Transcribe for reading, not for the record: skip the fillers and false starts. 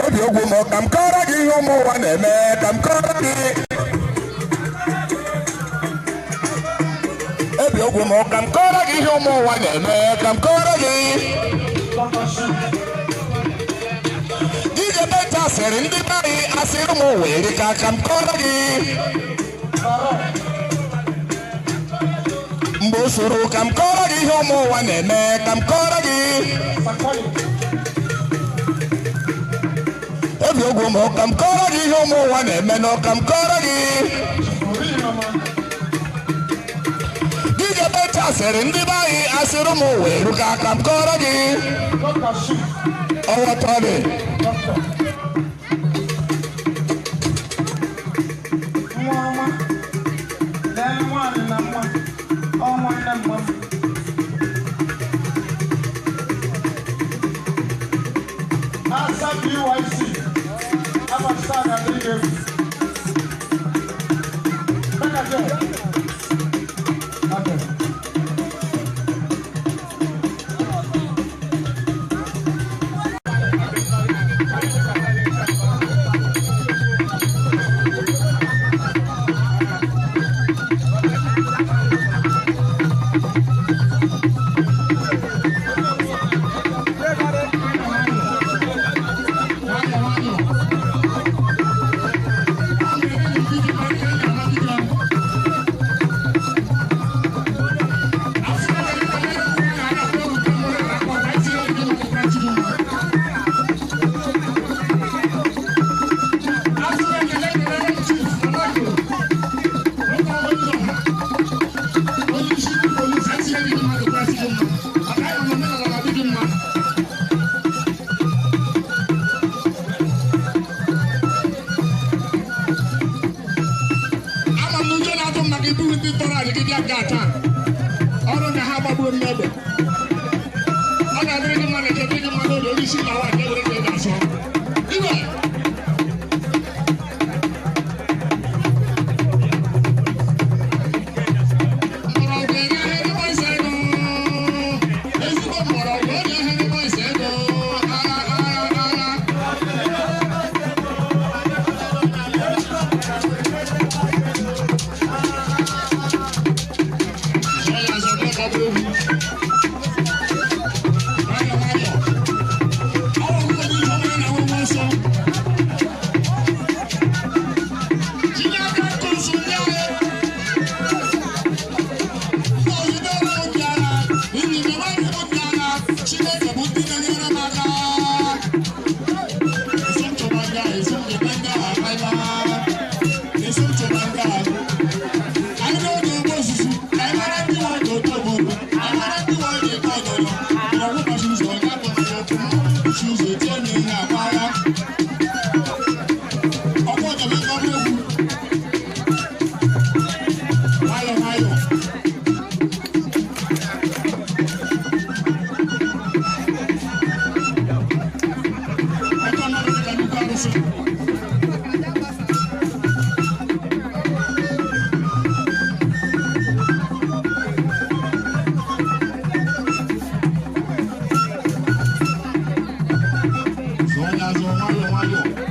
Ebi ogwu mo kam kora gi humo wane me kam kora gi. Ebi ogwu mo kam kora gi humo wane me kam kora gi. Dije beta seri ndi bari asiru mo weri ka kam kora gi. Mbusuru kam kora gi humo wane me kam kora gi. Ebi ogwu mo kam kora gi humo wane me no kam kora gi. Dije beta seri ndi bari asiru mo weri ka kam kora gi. Owa tole. Mayo.